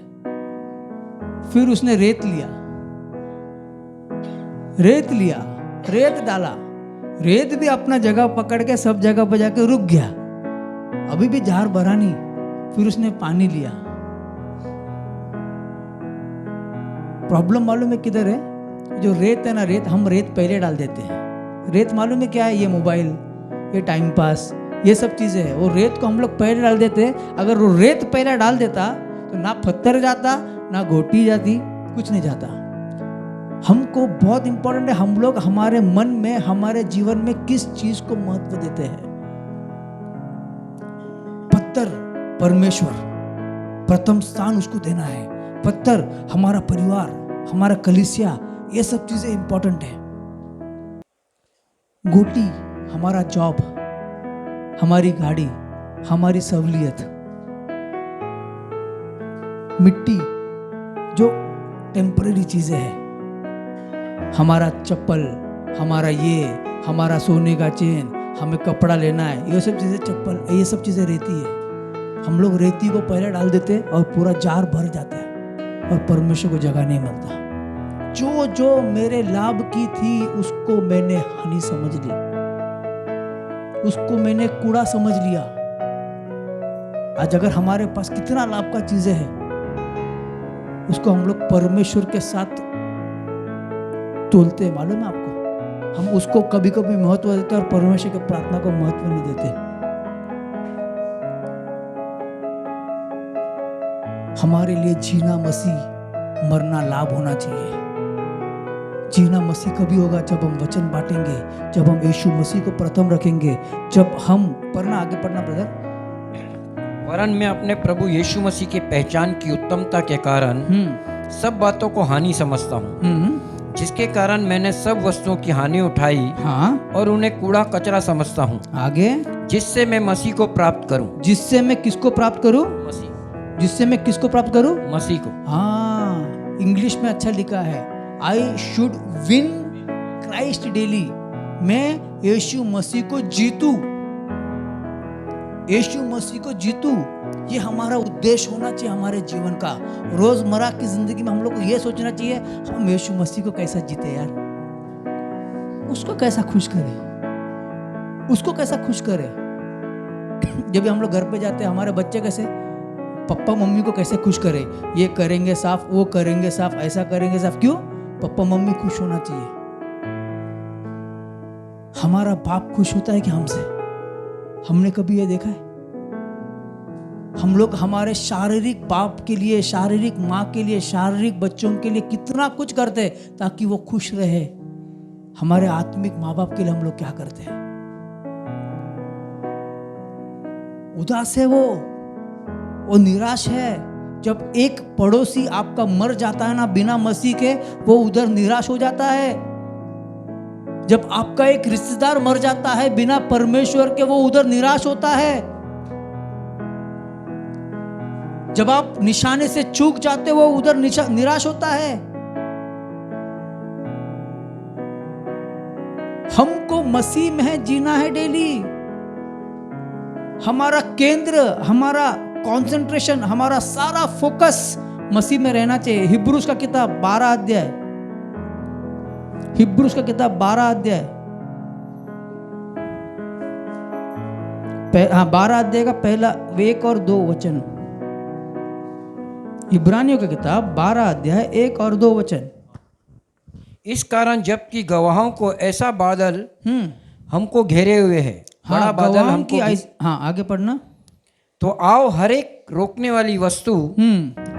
फिर उसने रेत लिया, रेत डाला, रेत भी अपना जगह पकड़ के सब जगह पर जाके रुक गया, अभी भी जार भरा नहीं। फिर उसने पानी लिया। प्रॉब्लम मालूम है किधर है? जो रेत है ना, रेत हम रेत पहले डाल देते हैं। रेत मालूम है क्या है? ये मोबाइल, ये टाइम पास, ये सब चीजें हैं। वो रेत को हम लोग पहले डाल देते हैं। अगर वो रेत पहले डाल देता तो ना पत्थर जाता, ना गोटी जाती, कुछ नहीं जाता। हमको बहुत इंपॉर्टेंट है, हम लोग हमारे मन में, हमारे जीवन में किस चीज को महत्व देते हैं। पत्थर परमेश्वर, प्रथम स्थान उसको देना है। पत्थर हमारा परिवार, हमारा कलीसिया, ये सब चीजें इंपॉर्टेंट है। गोटी हमारा जॉब, हमारी गाड़ी, हमारी सहूलियत। मिट्टी जो टेम्पररी चीजें हैं, हमारा चप्पल, हमारा ये, हमारा सोने का चेन, हमें कपड़ा लेना है, ये सब चीजें, चप्पल, ये सब चीजें रेती है। हम लोग रेती को पहले डाल देते और पूरा जार भर जाता है और परमेश्वर को जगह नहीं मिलता। जो जो मेरे लाभ की थी उसको मैंने हानि समझ ली, उसको मैंने कूड़ा समझ लिया। आज अगर हमारे पास कितना लाभ का चीजें हैं, उसको हम लोग परमेश्वर के साथ तोलते, मालूम है आपको? हम उसको कभी कभी महत्व देते और परमेश्वर की प्रार्थना को महत्व नहीं देते। हमारे लिए जीना मसीह, मरना लाभ होना चाहिए। जीना मसीह कभी होगा जब हम वचन बांटेंगे, जब हम यीशु मसीह को प्रथम रखेंगे, जब हम, पढ़ना, आगे पढ़ना ब्रदर। वरन मैं अपने प्रभु यीशु मसीह की पहचान की उत्तमता के कारण सब बातों को हानि समझता हूँ, जिसके कारण मैंने सब वस्तुओं की हानि उठाई हाँ, और उन्हें कूड़ा कचरा समझता हूँ, आगे, जिससे मैं मसीह को प्राप्त करूँ। जिससे मैं किसको प्राप्त करूं? मसीह, जिससे मैं किसको प्राप्त करूं? मसीह को। हाँ, इंग्लिश में अच्छा लिखा है, I should win Christ daily. मैं यीशु मसीह को जीतूं, यीशु मसीह को जीतूं। ये हमारा उद्देश्य होना चाहिए हमारे जीवन का। रोजमर्रा की जिंदगी में हम लोग को ये सोचना चाहिए, हम यीशु मसीह को कैसा जीते यार, उसको कैसा खुश करें, उसको कैसा खुश करें। जब हम लोग घर पे जाते हैं, हमारे बच्चे कैसे पप्पा मम्मी को कैसे खुश करें, ये करेंगे साफ, वो करेंगे साफ, ऐसा करेंगे साफ। क्यों? पप्पा मम्मी खुश होना चाहिए। हमारा बाप खुश होता है कि हमसे? हमने कभी ये देखा है? हम लोग हमारे शारीरिक बाप के लिए, शारीरिक माँ के लिए, शारीरिक बच्चों के लिए कितना कुछ करते हैं ताकि वो खुश रहे। हमारे आत्मिक माँ बाप के लिए हम लोग क्या करते हैं? उदास है वो निराश है। जब एक पड़ोसी आपका मर जाता है ना बिना मसीह के, वो उधर निराश हो जाता है। जब आपका एक रिश्तेदार मर जाता है बिना परमेश्वर के, वो उधर निराश होता है। जब आप निशाने से चूक जाते हो, वो उधर निराश होता है। हमको मसीह में जीना है डेली। हमारा केंद्र, हमारा कंसंट्रेशन, हमारा सारा फोकस मसीह में रहना चाहिए। हिब्रूस का किताब 12 अध्याय, हिब्रूस का किताब 12 अध्याय, 12 अध्याय का पहला 1 और 2 वचन। इब्रानियों की किताब 12 अध्याय 1 और 2 वचन। इस कारण जबकि गवाहों को ऐसा बादल हमको घेरे हुए है, बड़ा बादल हमको, हाँ आगे पढ़ना। तो आओ हर एक रोकने वाली वस्तु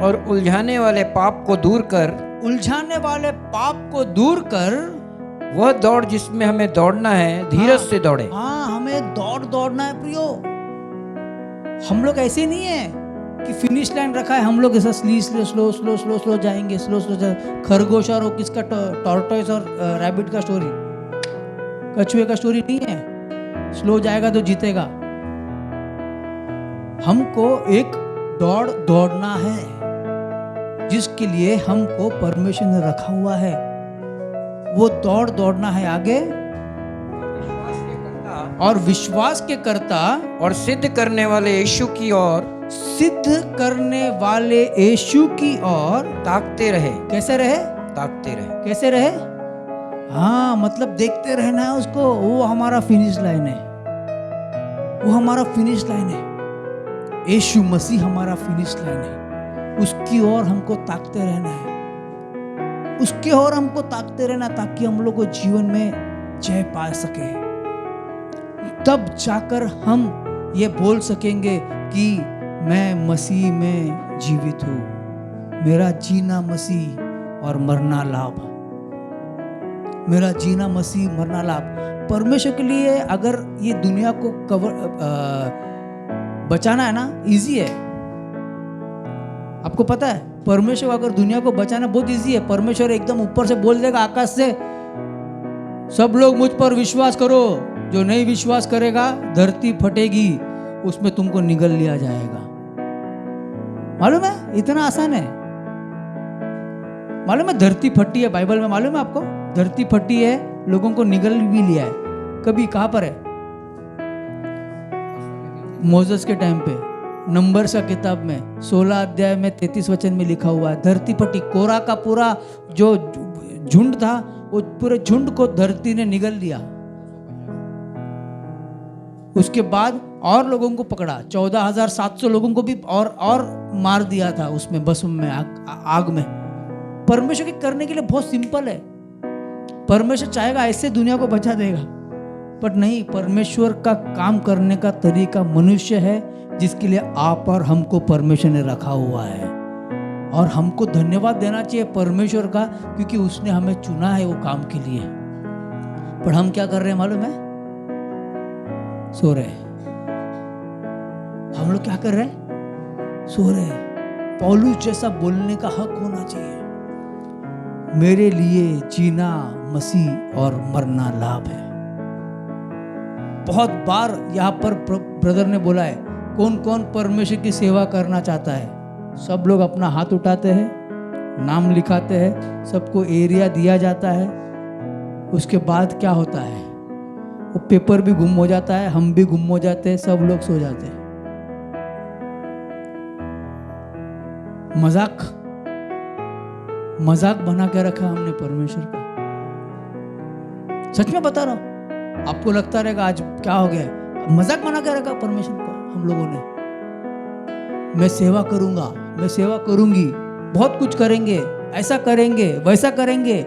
और उलझाने वाले पाप को दूर कर, उलझाने वाले पाप को दूर कर, वह दौड़ जिसमें हमें दौड़ना है धीरज से दौड़े। हाँ, हमें दौड़ना है प्रियो। हम लोग ऐसे नहीं है कि फिनिश लाइन रखा है, हम लोग ऐसा स्लो जाएंगे, स्लो खरगोश और किसका टॉर्टोइस और रैबिट का स्टोरी, कछुए का स्टोरी नहीं है। स्लो जाएगा तो जीतेगा। हमको एक दौड़ना है जिसके लिए हमको परमेश्वर ने रखा हुआ है। वो दौड़ना है आगे। और विश्वास के कर्ता और सिद्ध करने वाले यीशु की ओर, सिद्ध करने वाले यीशु की ओर ताकते रहे। कैसे रहे? ताकते रहे। कैसे रहे? हाँ, मतलब देखते रहना है उसको। वो हमारा फिनिश लाइन है, वो हमारा फिनिश लाइन है। यीशु मसीह हमारा फिनिश लाइन है। उसकी ओर हमको ताकते रहना है, उसके ओर हमको ताकते रहना, ताकि हम लोग को जीवन में जय पा सके। तब जाकर हम ये बोल सकेंगे कि मैं मसीह में जीवित हूँ, मेरा जीना मसीह और मरना लाभ, मेरा जीना मसीह मरना लाभ। परमेश्वर के लिए अगर ये दुनिया को बचाना है ना, इजी है। आपको पता है, परमेश्वर अगर दुनिया को बचाना बहुत इजी है। परमेश्वर एकदम ऊपर से बोल देगा, आकाश से, सब लोग मुझ पर विश्वास करो, जो नहीं विश्वास करेगा धरती फटेगी, उसमें तुमको निगल लिया जाएगा। मालूम है? इतना आसान है। मालूम है धरती फटी है, बाइबल में मालूम है आपको? धरती फटी है, लोगों को निगल भी लिया है। कभी? कहां पर है? मोसेस के टाइम पे, नंबर्स का किताब में 16 अध्याय में 33 वचन में लिखा हुआ है, धरती फटी। कोरा का पूरा जो झुंड था, वो पूरे झुंड को धरती ने निगल लिया। उसके बाद और लोगों को पकड़ा, 14,700 लोगों को भी और मार दिया था उसमें, बस में, आग में। परमेश्वर के करने के लिए बहुत सिंपल है। परमेश्वर चाहेगा ऐसे दुनिया को बचा देगा, पर नहीं। परमेश्वर का काम करने का तरीका मनुष्य है, जिसके लिए आप और हमको परमेश्वर ने रखा हुआ है। और हमको धन्यवाद देना चाहिए परमेश्वर का, क्योंकि उसने हमें चुना है वो काम के लिए। पर हम क्या कर रहे हैं मालूम है? सो रहे। हम लोग क्या कर रहे हैं? सो रहे हैं। पौलुस जैसा बोलने का हक होना चाहिए, मेरे लिए जीना मसीह और मरना लाभ है। बहुत बार यहाँ पर ब्रदर ने बोला है, कौन कौन परमेश्वर की सेवा करना चाहता है? सब लोग अपना हाथ उठाते हैं, नाम लिखाते हैं, सबको एरिया दिया जाता है। उसके बाद क्या होता है? वो पेपर भी गुम हो जाता है, हम भी गुम हो जाते हैं, सब लोग सो जाते हैं। मजाक बना के रखा हमने परमेश्वर का। सच में बता रहा हूं, आपको लगता रहेगा आज क्या हो गया, मजाक बना के रखा परमेश्वर को हम लोगों ने। मैं सेवा करूंगा, मैं सेवा करूंगी, बहुत कुछ करेंगे, ऐसा करेंगे, वैसा करेंगे।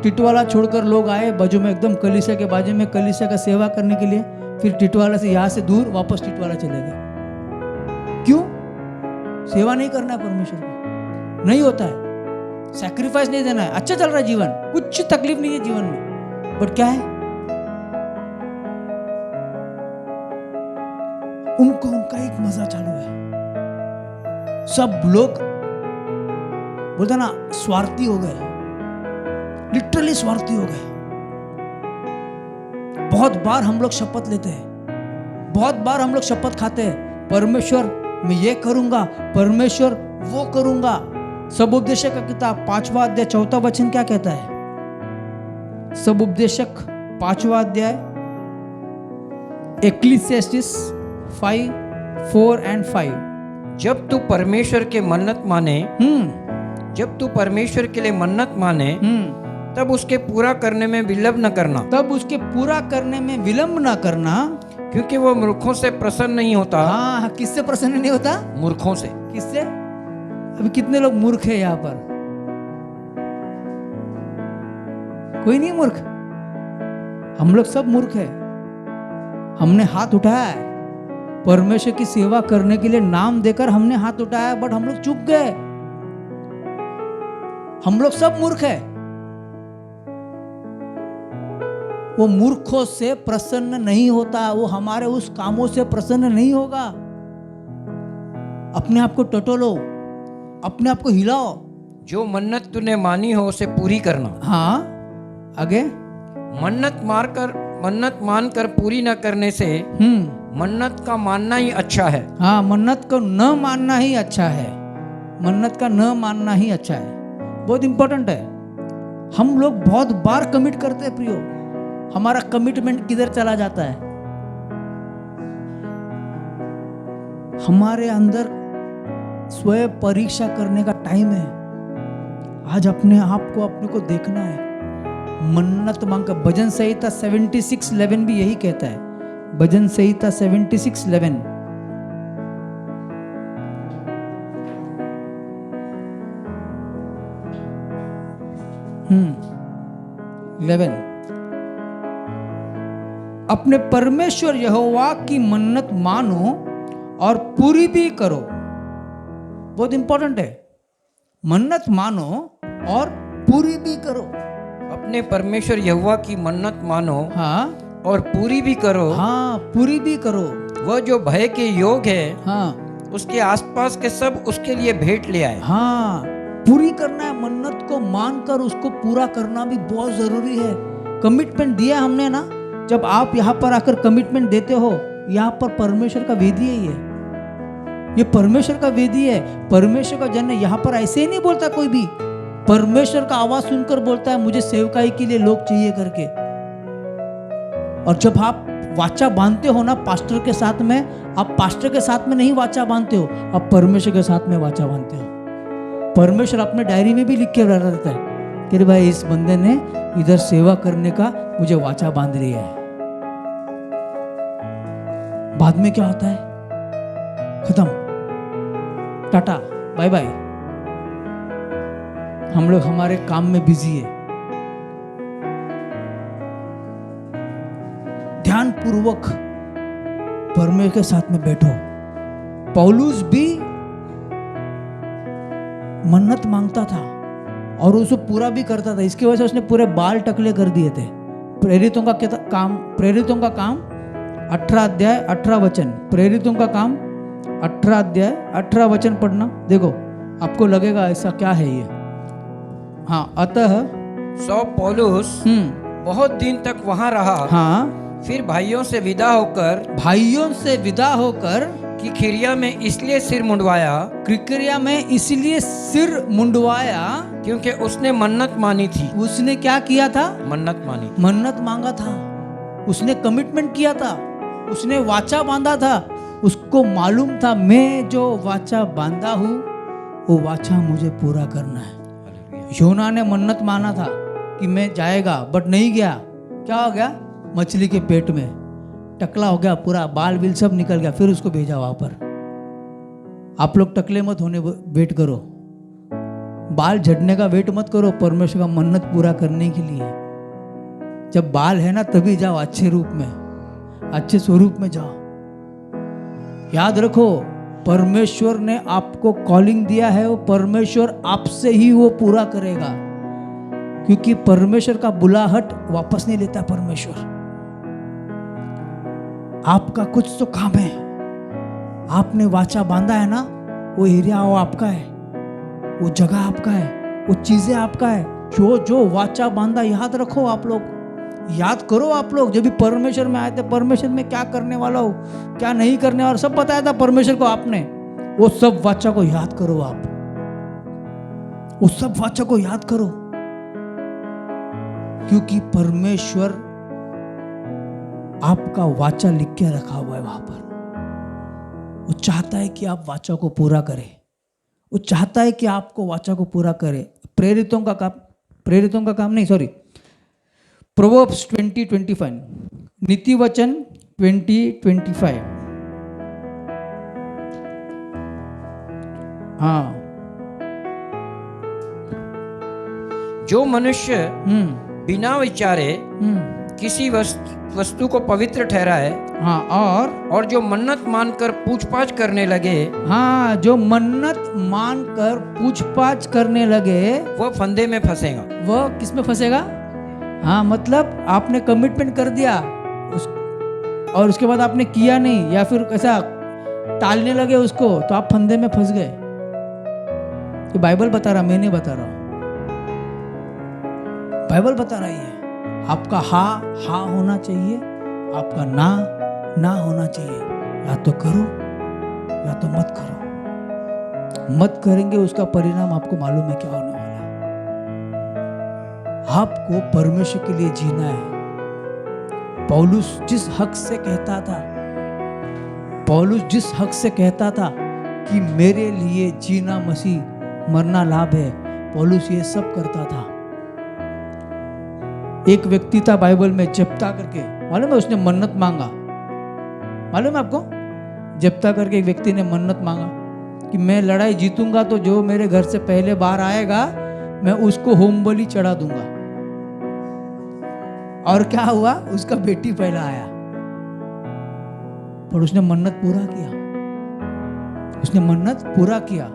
टिटवाला छोड़कर लोग आए बाजू में, एकदम कलीसिया के बाजू में, कलीसिया का सेवा करने के लिए। फिर टिटवाला से यहां से दूर वापस टिटवाला चले गए। क्यों? सेवा नहीं करना है परमेश्वर को, नहीं होता है, सैक्रिफाइस नहीं देना है। अच्छा चल रहा है जीवन, कुछ तकलीफ नहीं है जीवन में, बट क्या है, उनका एक मजा चालू है। सब लोग बोलते ना स्वार्थी हो गए, लिटरली स्वार्थी हो गए। बहुत बार हम लोग शपथ लेते हैं, बहुत बार हम लोग शपथ खाते हैं, परमेश्वर मैं ये करूंगा, परमेश्वर वो करूंगा। सबउपदेशक का किताब 5वां अध्याय 4वां वचन क्या कहता है? सबउपदेशक 5वां अध्याय, एक्लीसियास्टिस 5:4 and 5। जब तू परमेश्वर के मन्नत माने, जब तू परमेश्वर के लिए मन्नत माने, तब उसके पूरा करने में विलंब न करना, तब उसके पूरा करने में विलंब न करना, क्योंकि वो मूर्खों से प्रसन्न नहीं होता। हाँ, किससे प्रसन्न नहीं होता? मूर्खों से। किससे? अभी कितने लोग मूर्ख है यहाँ पर? कोई नहीं मूर्ख, हम लोग सब मूर्ख है। हमने हाथ उठाया है परमेश्वर की सेवा करने के लिए, नाम देकर हमने हाथ उठाया, बट हम लोग चूक गए। हम लोग सब मूर्ख है। वो मूर्खों से प्रसन्न नहीं होता, वो हमारे उस कामों से प्रसन्न नहीं होगा। अपने आप को टटोलो, अपने आप को हिलाओ। जो मन्नत तूने मानी हो उसे पूरी करना। हाँ, आगे। मन्नत मानकर पूरी न करने से मन्नत का मानना ही अच्छा है। हाँ, मन्नत को न मानना ही अच्छा है, मन्नत का न मानना ही अच्छा है। बहुत इंपॉर्टेंट है। हम लोग बहुत बार कमिट करते हैं प्रियो, हमारा कमिटमेंट किधर चला जाता है? हमारे अंदर स्वयं परीक्षा करने का टाइम है। आज अपने आप को, अपने को देखना है। मन्नत मांगकर, भजन संहिता 76:11 भी यही कहता है। भजन संहिता 76:11। अपने परमेश्वर यहोवा की मन्नत मानो और पूरी भी करो। बहुत इंपॉर्टेंट है, मन्नत मानो और पूरी भी करो। अपने परमेश्वर यहोवा की मन्नत मानो, हाँ, और पूरी भी करो। हाँ, पूरी भी करो। वह जो भय के योग है, हाँ, उसके आसपास के सब उसके लिए भेंट ले आए। हाँ, पूरी करना है। मन्नत को मानकर उसको पूरा करना भी बहुत जरूरी है। कमिटमेंट दिया हमने ना, जब आप यहाँ पर आकर कमिटमेंट देते हो, यहाँ पर परमेश्वर का वेदी है, ये परमेश्वर का वेदी है। परमेश्वर का जन यहाँ पर ऐसे ही नहीं बोलता कोई भी, परमेश्वर का आवाज सुनकर बोलता है मुझे सेवकाई के लिए लोग चाहिए करके। और जब आप वाचा बांधते हो ना पास्टर के साथ में, आप पास्टर के साथ में नहीं वाचा बांधते हो, आप परमेश्वर के साथ में वाचा बांधते हो। परमेश्वर अपने डायरी में भी लिख के रहता है कि भाई इस बंदे ने इधर सेवा करने का मुझे वाचा बांध लिया है। बाद में क्या होता है? खत्म, टाटा, बाय बाय। हम लोग हमारे काम में बिजी है। ध्यान पूर्वक परमेश्वर के साथ में बैठो। पौलुस भी मन्नत मांगता था और उसे पूरा भी करता था। इसकी वजह से उसने पूरे बाल टकले कर दिए थे। प्रेरितों का काम, प्रेरितों का काम 18 अध्याय 18 वचन, प्रेरितों का काम 18 अध्याय 18 वचन पढ़ना। देखो आपको लगेगा ऐसा क्या है ये। हाँ, अतः सौ पौलुस बहुत दिन तक वहां रहा। हाँ, फिर भाइयों से विदा होकर कि किरिया में इसलिए सिर मुंडवाया, किरिया में इसलिए सिर मुंडवाया क्योंकि उसने मन्नत मानी थी। उसने क्या किया था? मन्नत मांगा था, उसने कमिटमेंट किया था, उसने वाचा बांधा था। उसको मालूम था मैं जो वाचा बांधा हूँ वो वाचा मुझे पूरा करना है। योना ने मन्नत माना था कि मैं जाएगा, बट नहीं गया। क्या हो गया? मछली के पेट में टकला हो गया, पूरा बाल बिल सब निकल गया। फिर उसको भेजा वहां पर। आप लोग टकले मत होने वेट करो, बाल झड़ने का वेट मत करो परमेश्वर का मन्नत पूरा करने के लिए। जब बाल है ना तभी जाओ, अच्छे रूप में, अच्छे स्वरूप में जाओ। याद रखो, परमेश्वर ने आपको कॉलिंग दिया है, वो परमेश्वर आपसे ही वो पूरा करेगा, क्योंकि परमेश्वर का बुलाहट वापस नहीं लेता परमेश्वर। आपका कुछ तो काम है, आपने वाचा बांधा है ना, वो एरिया वो आपका है, वो जगह आपका है, वो चीजें आपका है। जो जो वाचा बांधा, याद रखो आप लोग, याद करो आप लोग। जब भी परमेश्वर में आए थे, परमेश्वर में क्या करने वाला हो, क्या नहीं करने वाला, सब बताया था परमेश्वर को आपने। वो सब वाचा को याद करो, आप वो सब वाचा को याद करो, क्योंकि परमेश्वर आपका वाचा लिख के रखा हुआ है वहां पर। वो चाहता है कि आप वाचा को पूरा करें, वो चाहता है कि आपको वाचा को पूरा करे। प्रेरितों का काम नहीं, सॉरी, प्रोवर्ब्स 20:25, नीति वचन 20:25। हाँ, जो मनुष्य बिना विचारे किसी वस्तु को पवित्र ठहराए, हाँ, और जो मन्नत मानकर पूछपाछ करने लगे, हाँ, जो मन्नत मानकर पूछपाछ करने लगे, वह फंदे में फंसेगा। वह किस में फंसेगा? हाँ, मतलब आपने कमिटमेंट कर दिया और उसके बाद आपने किया नहीं, या फिर ऐसा टालने लगे उसको, तो आप फंदे में फंस गए। ये बाइबल बता रहा, मैं नहीं बता रहा, बाइबल बता रहा है। आपका हाँ होना चाहिए, आपका ना होना चाहिए। या तो करो या तो मत करो। मत करेंगे, उसका परिणाम आपको मालूम है क्या होने वाला है। आपको परमेश्वर के लिए जीना है। पौलुस जिस हक से कहता था कि मेरे लिए जीना मसीह, मरना लाभ है, पौलुस ये सब करता था। एक व्यक्ति था बाइबल में, जेप्ता करके, मालूम है? उसने मन्नत मांगा, मालूम है आपको? जेप्ता करके एक व्यक्ति ने मन्नत मांगा कि मैं लड़ाई जीतूंगा तो जो मेरे घर से पहले बाहर आएगा मैं उसको होम बलि चढ़ा दूंगा। और क्या हुआ? उसका बेटी पहला आया, पर उसने मन्नत पूरा किया।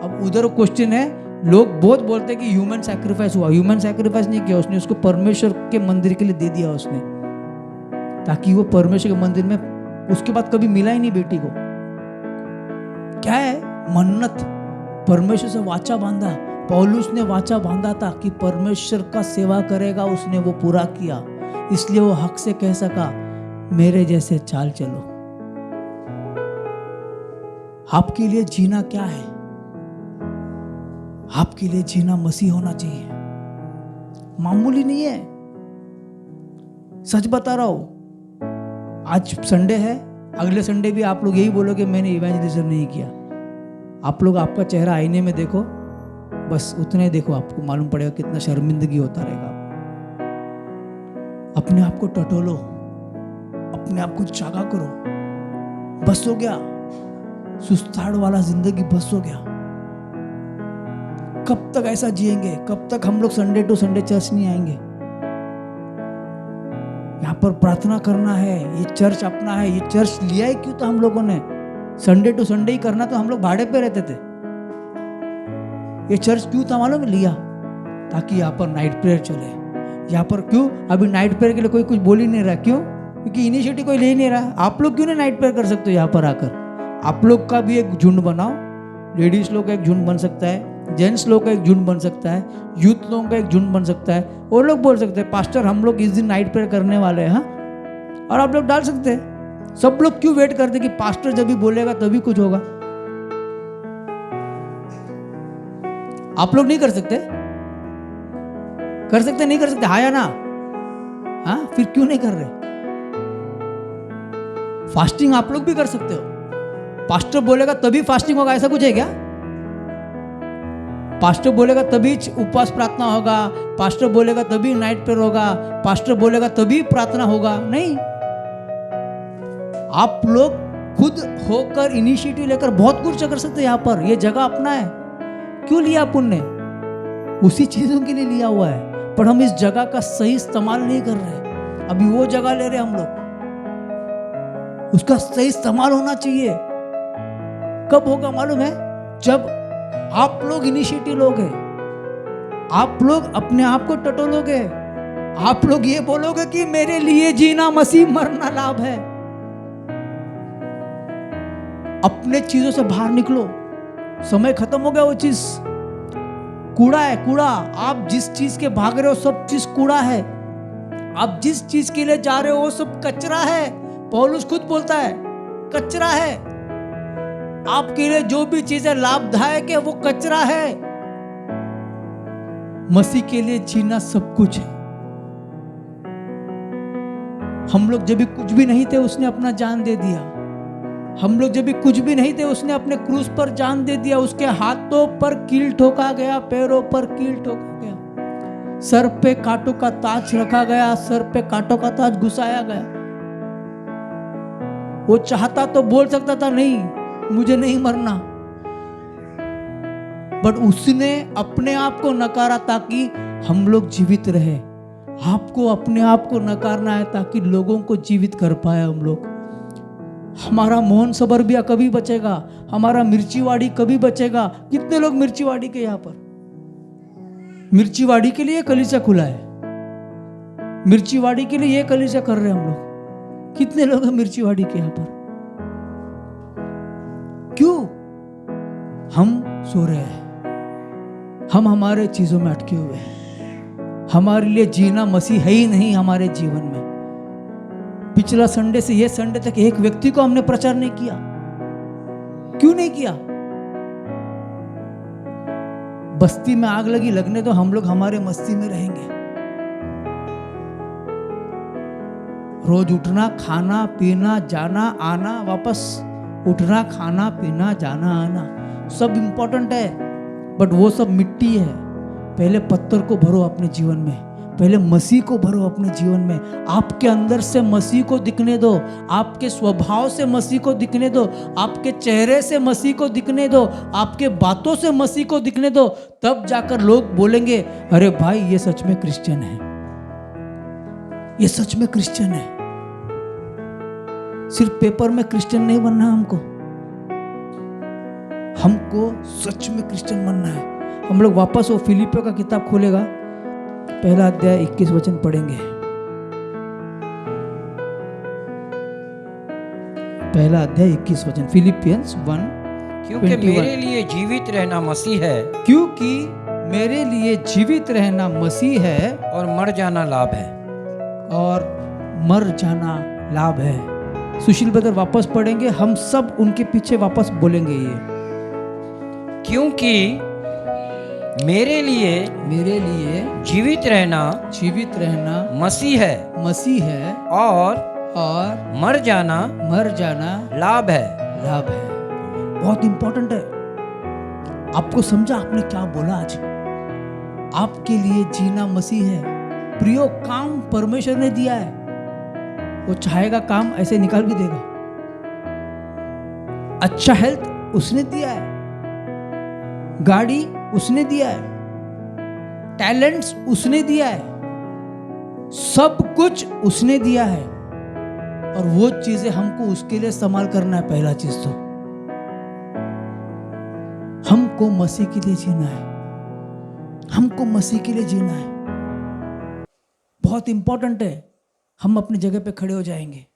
अब उधर क्वेश्चन है, लोग बहुत बोलते हैं कि ह्यूमन सैक्रिफाइस हुआ। ह्यूमन सैक्रिफाइस नहीं किया उसने, उसको परमेश्वर के मंदिर के लिए दे दिया उसने, ताकि वो परमेश्वर के मंदिर में, उसके बाद कभी मिला ही नहीं बेटी को। क्या है? मन्नत, परमेश्वर से वाचा बांधा। पौलुस ने वाचा बांधा था कि परमेश्वर का सेवा करेगा, उसने वो पूरा किया, इसलिए वो हक से कह सका मेरे जैसे चाल चलो। आपके लिए जीना क्या है? आपके लिए जीना मसीह होना चाहिए, मामूली नहीं है। सच बता रहा हूं, आज संडे है, अगले संडे भी आप लोग यही बोलोगे मैंने इवेंजलिज्म नहीं किया। आप लोग आपका चेहरा आईने में देखो, बस उतना ही देखो, आपको मालूम पड़ेगा कितना शर्मिंदगी होता रहेगा। अपने आप को टटोलो, अपने आप को जागा करो। बस हो गया सुस्ताड़ वाला जिंदगी, बस हो गया। कब तक ऐसा जिएंगे? कब तक हम लोग संडे टू संडे चर्च नहीं आएंगे? यहाँ पर प्रार्थना करना है, ये चर्च अपना है। ये चर्च लिया ही क्यों था हम लोगों ने? संडे टू संडे ही करना, तो हम लोग भाड़े पे रहते थे। ये चर्च क्यों था मालूम? लिया ताकि यहाँ पर नाइट प्रेयर चले, यहाँ पर क्यों अभी नाइट प्रेयर के लिए कोई कुछ बोल ही नहीं रहा, क्यों? क्योंकि इनिशिएटिव कोई ले ही नहीं रहा। आप लोग क्यों नहीं नाइट प्रेयर कर सकते हो यहाँ पर आकर? आप लोग का भी एक झुंड बनाओ, लेडीज लोग का एक झुंड बन सकता है, जेंट्स लोग का एक झुंड बन सकता है, यूथ लोगों का एक झुंड बन सकता है। वो लोग बोल सकते हैं पास्टर हम लोग इस दिन नाइट प्रेयर करने वाले हैं, हाँ? और आप लोग डाल सकते हैं। सब लोग क्यों वेट करते कि पास्टर जब भी बोलेगा तभी कुछ होगा? आप लोग नहीं कर सकते? कर सकते नहीं कर सकते? हाँ या ना? हाँ, फिर क्यों नहीं कर रहे? फास्टिंग आप लोग भी कर सकते हो। पास्टर बोलेगा तभी फास्टिंग होगा, ऐसा कुछ है क्या? पास्टर बोलेगा तभी उपवास प्रार्थना होगा, पास्टर बोलेगा तभी नाइट प्रेयर होगा, पास्टर बोलेगा तभी प्रार्थना होगा? नहीं। आप लोग खुद होकर इनिशिएटिव लेकर बहुत कुछ कर सकते हैं। यहाँ पर ये जगह अपना है। क्यों लिया अपन ने? उसी चीजों के लिए लिया हुआ है, पर हम इस जगह का सही इस्तेमाल नहीं कर रहे। अभी वो जगह ले रहे हम लोग, उसका सही इस्तेमाल होना चाहिए। कब होगा मालूम है? जब आप लोग इनिशिएटिव लोगे, आप लोग अपने आप को टटोलोगे, आप लोग ये बोलोगे कि मेरे लिए जीना मसीह, मरना लाभ है। अपने चीजों से बाहर निकलो। समय खत्म हो गया। वो चीज कूड़ा है, कूड़ा। आप जिस चीज के भाग रहे हो सब चीज कूड़ा है। आप जिस चीज के लिए जा रहे हो वो सब कचरा है। पौलुस खुद बोलता है कचरा है। आपके लिए जो भी चीजें लाभदायक है वो कचरा है। मसीह के लिए जीना सब कुछ है। हम लोग जब भी कुछ भी नहीं थे उसने अपना जान दे दिया। हम लोग जब भी कुछ भी नहीं थे उसने अपने क्रूस पर जान दे दिया। उसके हाथों पर कील ठोका गया, पैरों पर कील ठोका गया, सर पे कांटों का ताज रखा गया, सर पे कांटों का ताज घुसाया गया। वो चाहता तो बोल सकता था नहीं मुझे नहीं मरना, बट उसने अपने आप को नकारा ताकि हम लोग जीवित रहे। आपको अपने आप को नकारना है ताकि लोगों को जीवित कर पाए हम लोग। हमारा मोहन सबरबिया कभी बचेगा? हमारा मिर्चीवाड़ी कभी बचेगा? कितने लोग मिर्चीवाड़ी के यहाँ पर? मिर्चीवाड़ी के लिए कलीसिया खुला है, मिर्चीवाड़ी के लिए ये कलीसिया कर रहे हैं हम लोग। कितने लोग हैं मिर्चीवाड़ी के यहाँ पर? क्यों? हम सो रहे हैं, हम हमारे चीजों में अटके हुए हैं। हमारे लिए जीना मसीह है ही नहीं हमारे जीवन में। पिछला संडे से ये संडे तक एक व्यक्ति को हमने प्रचार नहीं किया। क्यों नहीं किया? बस्ती में आग लगी, लगने तो हम लोग हमारे मस्ती में रहेंगे। रोज उठना, खाना पीना, जाना आना, वापस उठना, खाना पीना, जाना आना, सब इंपॉर्टेंट है, बट वो सब मिट्टी है। पहले पत्थर को भरो अपने जीवन में, पहले मसीह को भरो अपने जीवन में। आपके अंदर से मसीह को दिखने दो, आपके स्वभाव से मसीह को दिखने दो, आपके चेहरे से मसीह को दिखने दो, आपके बातों से मसीह को दिखने दो। तब जाकर लोग बोलेंगे अरे भाई ये सच में क्रिश्चियन है, ये सच में क्रिश्चियन है। सिर्फ पेपर में क्रिश्चियन नहीं बनना हमको, हमको सच में क्रिश्चियन बनना है। हम लोग वापस वो फिलिपियों का किताब खोलेगा, पहला अध्याय 21 वचन पढ़ेंगे। पहला अध्याय 21 वचन, फिलिपियंस 1। क्योंकि मेरे लिए जीवित रहना मसीह है, क्योंकि मेरे लिए जीवित रहना मसीह है और मर जाना लाभ है। और मर जाना लाभ है। सुशील ब्रदर वापस पढ़ेंगे, हम सब उनके पीछे वापस बोलेंगे ये। क्योंकि मेरे लिए जीवित रहना मसीह है और मर जाना लाभ है। बहुत इंपॉर्टेंट है। आपको समझा आपने क्या बोला आज? आपके लिए जीना मसीह है। प्रियो, काम परमेश्वर ने दिया है, वो चाहेगा काम ऐसे निकाल भी देगा। अच्छा हेल्थ उसने दिया है, गाड़ी उसने दिया है, टैलेंट्स उसने दिया है, सब कुछ उसने दिया है। और वो चीजें हमको उसके लिए इस्तेमाल करना है। पहला चीज तो हमको मसीह के लिए जीना है, हमको मसीह के लिए जीना है। बहुत इंपॉर्टेंट है, हम अपनी जगह पे खड़े हो जाएंगे।